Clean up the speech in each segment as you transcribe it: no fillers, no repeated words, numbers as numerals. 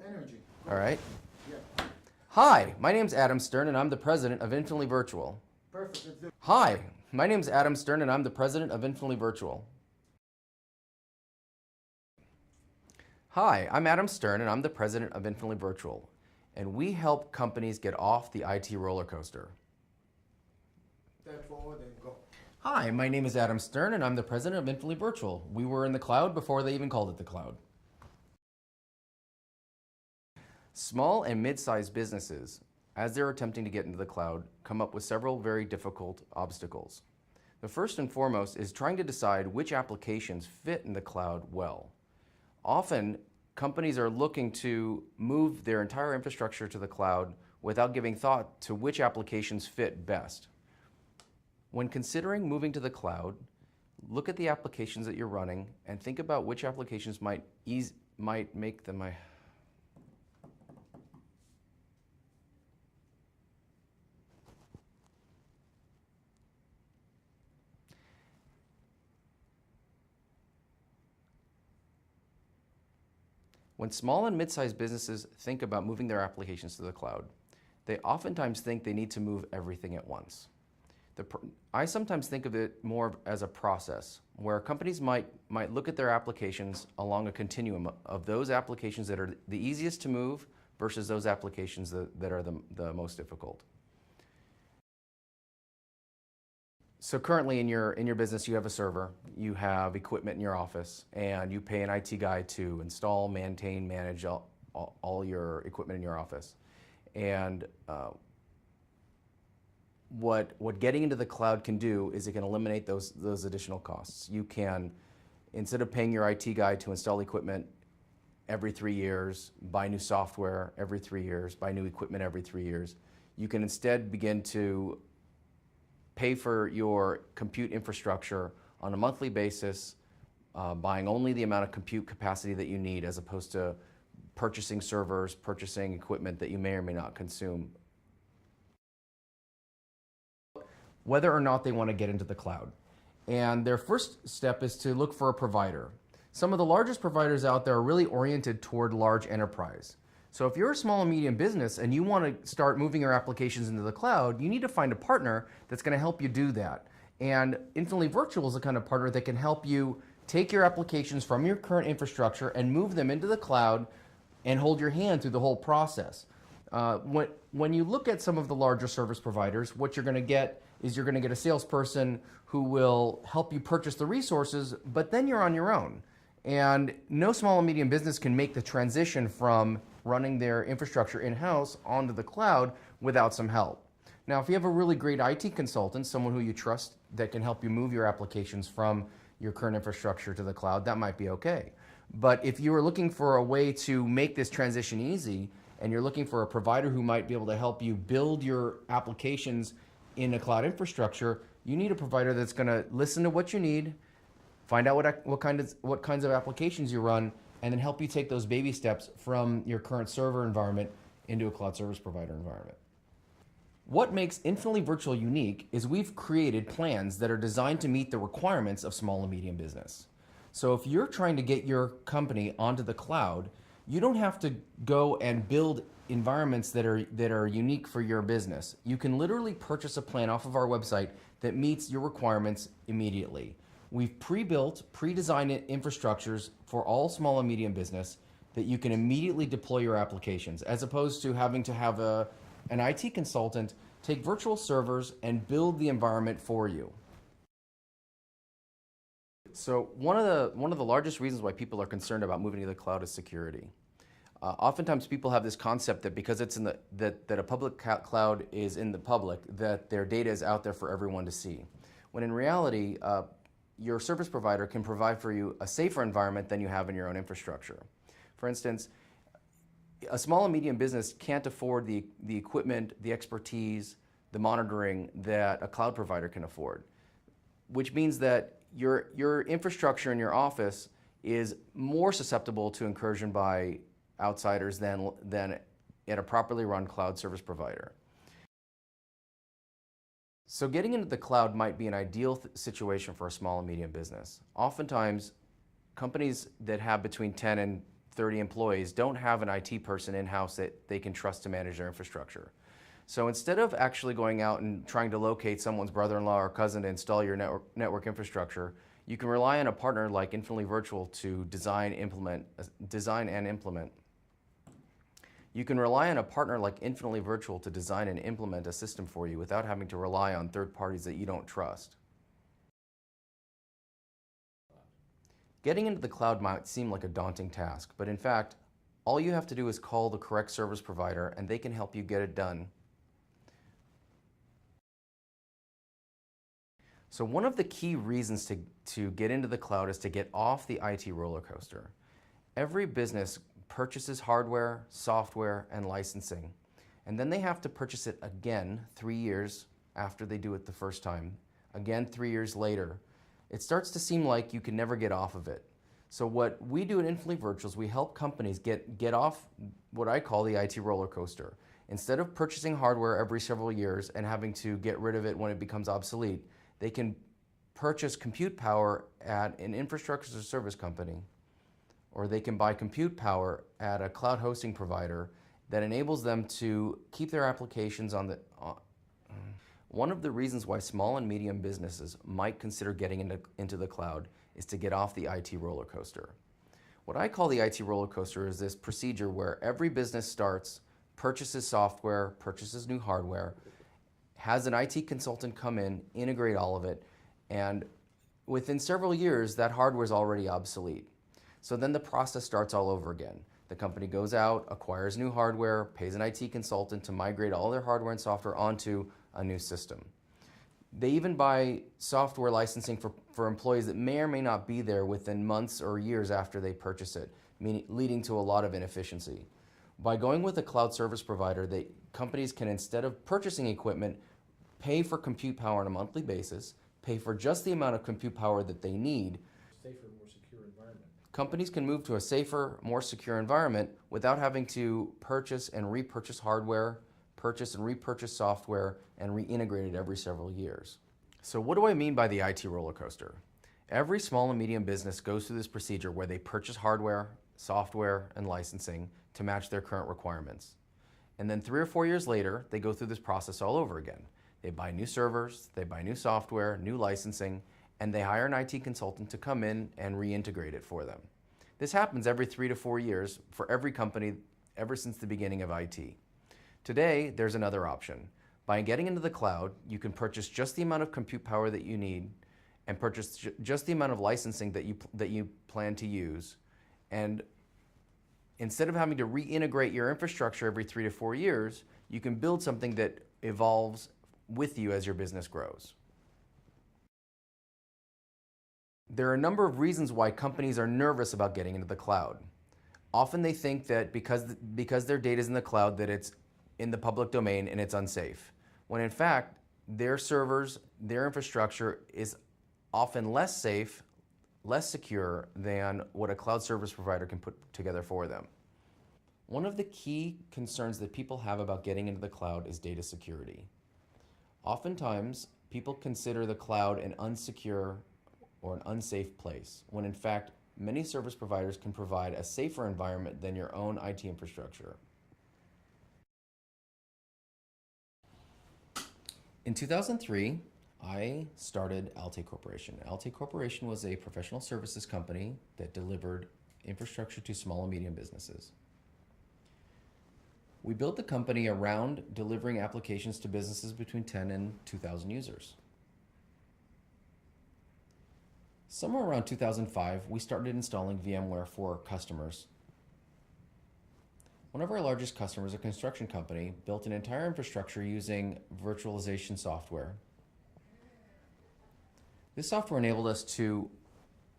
energy. All right. Yeah. Hi, my name's Adam Stern and I'm the president of Infinitely Virtual. Perfect. Let's do it. Hi, my name's Adam Stern and I'm the president of Infinitely Virtual. Hi, I'm Adam Stern and I'm the president of Infinitely Virtual, and we help companies get off the IT roller coaster. Step forward and go. Hi, my name is Adam Stern and I'm the president of Infinitely Virtual. We were in the cloud before they even called it the cloud. Small and mid-sized businesses, as they're attempting to get into the cloud, come up with several very difficult obstacles. The first and foremost is trying to decide which applications fit in the cloud well. Often, companies are looking to move their entire infrastructure to the cloud without giving thought to which applications fit best. When considering moving to the cloud, look at the applications that you're running and think about which applications might make them When small and mid-sized businesses think about moving their applications to the cloud, they oftentimes think they need to move everything at once. I sometimes think of it more as a process where companies might look at their applications along a continuum of those applications that are the easiest to move versus those applications that are the most difficult. So currently in your business, you have a server, you have equipment in your office, and you pay an IT guy to install, maintain, manage all your equipment in your office. And what getting into the cloud can do is it can eliminate those additional costs. You can, instead of paying your IT guy to install equipment every 3 years, buy new software every 3 years, buy new equipment every 3 years, you can instead begin to pay for your compute infrastructure on a monthly basis, buying only the amount of compute capacity that you need as opposed to purchasing servers, purchasing equipment that you may or may not consume. Whether or not they want to get into the cloud. And their first step is to look for a provider. Some of the largest providers out there are really oriented toward large enterprise. So if you're a small and medium business and you want to start moving your applications into the cloud, you need to find a partner that's going to help you do that. And Infinitely Virtual is the kind of partner that can help you take your applications from your current infrastructure and move them into the cloud and hold your hand through the whole process. When you look at some of the larger service providers, what you're going to get is you're going to get a salesperson who will help you purchase the resources, but then you're on your own. And no small and medium business can make the transition from running their infrastructure in-house onto the cloud without some help. Now, if you have a really great IT consultant, someone who you trust that can help you move your applications from your current infrastructure to the cloud, that might be okay. But if you are looking for a way to make this transition easy, and you're looking for a provider who might be able to help you build your applications in a cloud infrastructure, you need a provider that's going to listen to what you need, find out what kinds of applications you run, and then help you take those baby steps from your current server environment into a cloud service provider environment. What makes Infinitely Virtual unique is we've created plans that are designed to meet the requirements of small and medium business. So if you're trying to get your company onto the cloud, you don't have to go and build environments that are unique for your business. You can literally purchase a plan off of our website that meets your requirements immediately. We've pre-built, pre-designed infrastructures for all small and medium business that you can immediately deploy your applications, as opposed to having to have an IT consultant take virtual servers and build the environment for you. So one of the largest reasons why people are concerned about moving to the cloud is security. Oftentimes people have this concept that because it's that a public cloud is in the public, that their data is out there for everyone to see. When in reality, your service provider can provide for you a safer environment than you have in your own infrastructure. For instance, a small and medium business can't afford the equipment, the expertise, the monitoring that a cloud provider can afford, which means that your infrastructure in your office is more susceptible to incursion by outsiders than at a properly run cloud service provider. So getting into the cloud might be an ideal situation for a small and medium business. Oftentimes, companies that have between 10 and 30 employees don't have an IT person in-house that they can trust to manage their infrastructure. So instead of actually going out and trying to locate someone's brother-in-law or cousin to install your network infrastructure, you can rely on a partner like Infinitely Virtual to design and implement. You can rely on a partner like Infinitely Virtual to design and implement a system for you without having to rely on third parties that you don't trust. Getting into the cloud might seem like a daunting task, but in fact, all you have to do is call the correct service provider and they can help you get it done. So one of the key reasons to get into the cloud is to get off the IT roller coaster. Every business purchases hardware, software, and licensing, and then they have to purchase it again 3 years after they do it the first time, again 3 years later. It starts to seem like you can never get off of it. So what we do at Infinitely Virtual is we help companies get off what I call the IT roller coaster. Instead of purchasing hardware every several years and having to get rid of it when it becomes obsolete, they can purchase compute power at an infrastructure as a service company, or they can buy compute power at a cloud hosting provider that enables them to keep their applications on the... One of the reasons why small and medium businesses might consider getting into the cloud is to get off the IT roller coaster. What I call the IT roller coaster is this procedure where every business starts, purchases software, purchases new hardware, has an IT consultant come in, integrate all of it, and within several years, that hardware is already obsolete. So then the process starts all over again. The company goes out, acquires new hardware, pays an IT consultant to migrate all their hardware and software onto a new system. They even buy software licensing for employees that may or may not be there within months or years after they purchase it, leading to a lot of inefficiency. By going with a cloud service provider, companies can, instead of purchasing equipment, pay for compute power on a monthly basis, pay for just the amount of compute power that they need. Safer, more secure environment. Companies can move to a safer, more secure environment without having to purchase and repurchase hardware, purchase and repurchase software, and reintegrate it every several years. So what do I mean by the IT roller coaster? Every small and medium business goes through this procedure where they purchase hardware, software, and licensing to match their current requirements. And then 3 or 4 years later, they go through this process all over again. They buy new servers, they buy new software, new licensing, and they hire an IT consultant to come in and reintegrate it for them. This happens every 3 to 4 years for every company ever since the beginning of IT. Today, there's another option. By getting into the cloud, you can purchase just the amount of compute power that you need and purchase just the amount of licensing that you plan to use. And instead of having to reintegrate your infrastructure every 3 to 4 years, you can build something that evolves with you as your business grows. There are a number of reasons why companies are nervous about getting into the cloud. Often they think that because their data is in the cloud that it's in the public domain and it's unsafe, when in fact their servers, their infrastructure is often less safe, less secure than what a cloud service provider can put together for them. One of the key concerns that people have about getting into the cloud is data security. Oftentimes, people consider the cloud an unsecure or an unsafe place, when in fact, many service providers can provide a safer environment than your own IT infrastructure. In 2003, I started Alte Corporation. Alte Corporation was a professional services company that delivered infrastructure to small and medium businesses. We built the company around delivering applications to businesses between 10 and 2,000 users. Somewhere around 2005, we started installing VMware for customers. One of our largest customers, a construction company, built an entire infrastructure using virtualization software. This software enabled us to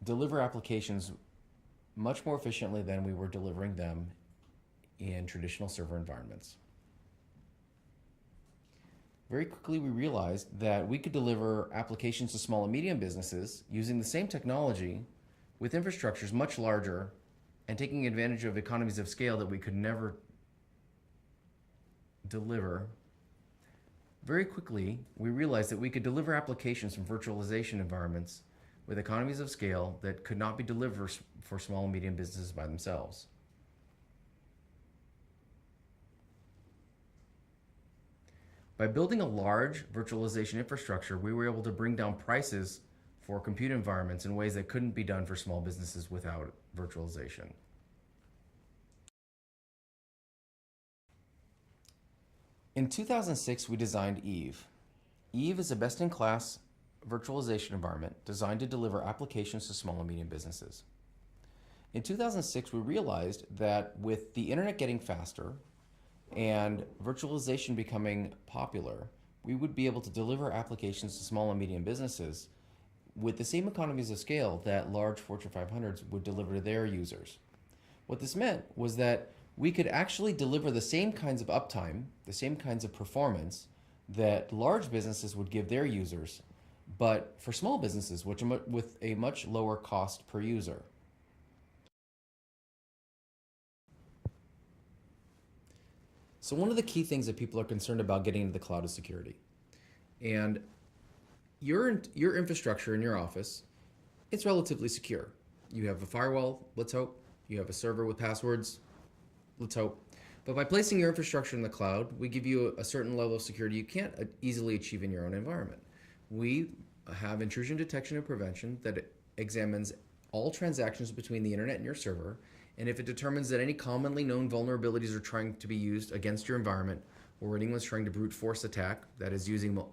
deliver applications much more efficiently than we were delivering them in traditional server environments. Very quickly, we realized that we could deliver applications to small and medium businesses using the same technology with infrastructures much larger and taking advantage of economies of scale that we could never deliver. Very quickly, we realized that we could deliver applications from virtualization environments with economies of scale that could not be delivered for small and medium businesses by themselves. By building a large virtualization infrastructure, we were able to bring down prices for compute environments in ways that couldn't be done for small businesses without virtualization. In 2006, we designed Eve. Eve is a best-in-class virtualization environment designed to deliver applications to small and medium businesses. In 2006, we realized that with the internet getting faster and virtualization becoming popular, we would be able to deliver applications to small and medium businesses with the same economies of scale that large Fortune 500s would deliver to their users. What this meant was that we could actually deliver the same kinds of uptime, the same kinds of performance that large businesses would give their users, but for small businesses, with a much lower cost per user. So one of the key things that people are concerned about getting into the cloud is security. And your infrastructure in your office, it's relatively secure. You have a firewall, let's hope. You have a server with passwords, let's hope. But by placing your infrastructure in the cloud, we give you a certain level of security you can't easily achieve in your own environment. We have intrusion detection and prevention that examines all transactions between the internet and your server, and if it determines that any commonly known vulnerabilities are trying to be used against your environment, or anyone's trying to brute force attack, that is using,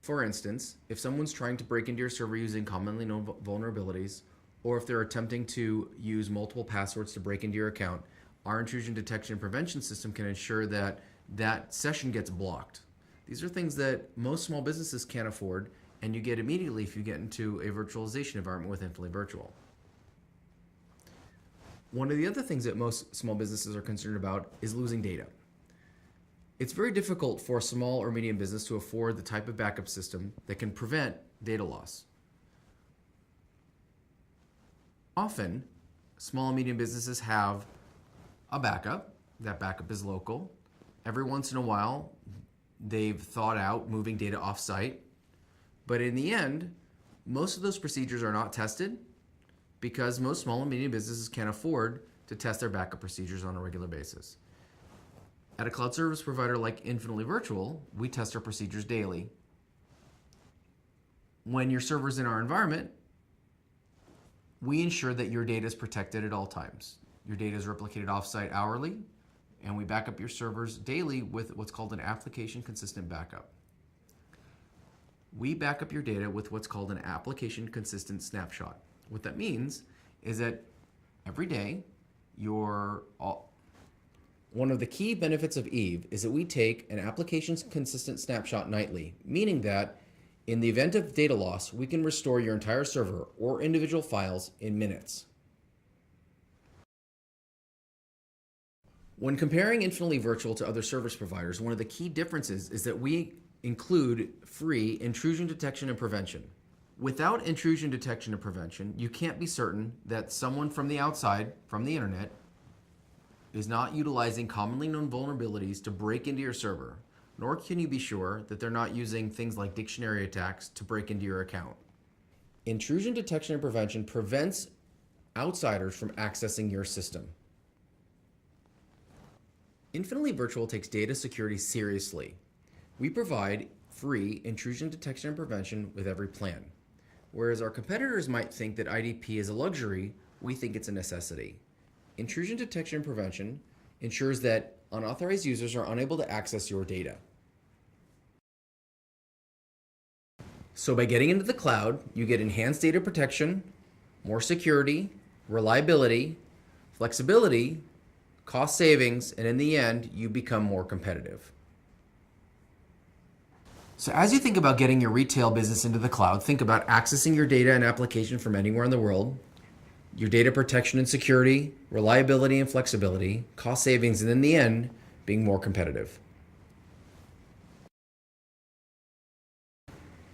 for instance, if someone's trying to break into your server using commonly known vulnerabilities, or if they're attempting to use multiple passwords to break into your account, our intrusion detection and prevention system can ensure that that session gets blocked. These are things that most small businesses can't afford, and you get immediately if you get into a virtualization environment with Infinitely Virtual. One of the other things that most small businesses are concerned about is losing data. It's very difficult for a small or medium business to afford the type of backup system that can prevent data loss. Often, small and medium businesses have a backup. That backup is local. Every once in a while, they've thought out moving data off-site. But in the end, most of those procedures are not tested because most small and medium businesses can't afford to test their backup procedures on a regular basis. At a cloud service provider like Infinitely Virtual, we test our procedures daily. When your server's in our environment, we ensure that your data is protected at all times. Your data is replicated offsite hourly, and we back up your servers daily with what's called an application consistent backup. We back up your data with what's called an application consistent snapshot. What that means is that every day, one of the key benefits of Eve is that we take an application consistent snapshot nightly, meaning that in the event of data loss, we can restore your entire server or individual files in minutes. When comparing Infinitely Virtual to other service providers, one of the key differences is that we include free intrusion detection and prevention. Without intrusion detection and prevention, you can't be certain that someone from the outside, from the internet, is not utilizing commonly known vulnerabilities to break into your server, nor can you be sure that they're not using things like dictionary attacks to break into your account. Intrusion detection and prevention prevents outsiders from accessing your system. Infinitely Virtual takes data security seriously. We provide free intrusion detection and prevention with every plan. Whereas our competitors might think that IDP is a luxury, we think it's a necessity. Intrusion detection and prevention ensures that unauthorized users are unable to access your data. So by getting into the cloud, you get enhanced data protection, more security, reliability, flexibility, cost savings, and in the end, you become more competitive. So as you think about getting your retail business into the cloud, think about accessing your data and application from anywhere in the world, your data protection and security, reliability and flexibility, cost savings, and in the end, being more competitive.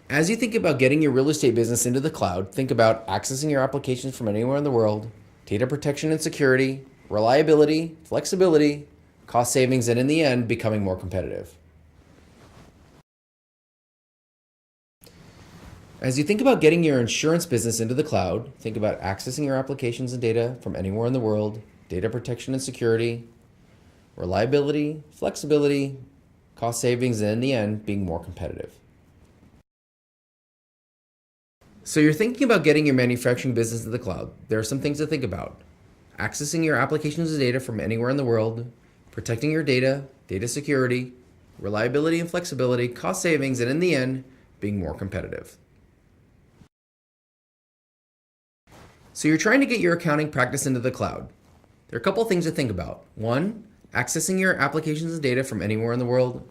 As you think about getting your real estate business into the cloud, think about accessing your applications from anywhere in the world, data protection and security, reliability, flexibility, cost savings, and in the end, becoming more competitive. As you think about getting your insurance business into the cloud, think about accessing your applications and data from anywhere in the world, data protection and security, reliability, flexibility, cost savings, and in the end, being more competitive. So you're thinking about getting your manufacturing business to the cloud. There are some things to think about. Accessing your applications and data from anywhere in the world, protecting your data, data security, reliability and flexibility, cost savings, and in the end, being more competitive. So you're trying to get your accounting practice into the cloud. There are a couple things to think about. One, accessing your applications and data from anywhere in the world,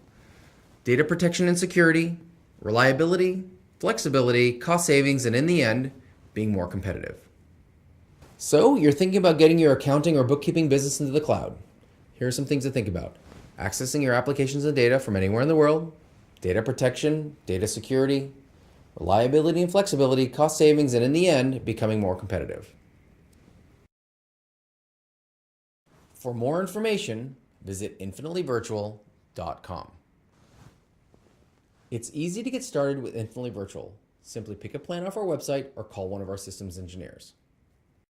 data protection and security, reliability, flexibility, cost savings, and in the end, being more competitive. So you're thinking about getting your accounting or bookkeeping business into the cloud. Here are some things to think about. Accessing your applications and data from anywhere in the world, data protection, data security, reliability and flexibility, cost savings, and in the end, becoming more competitive. For more information, visit infinitelyvirtual.com. It's easy to get started with Infinitely Virtual. Simply pick a plan off our website or call one of our systems engineers.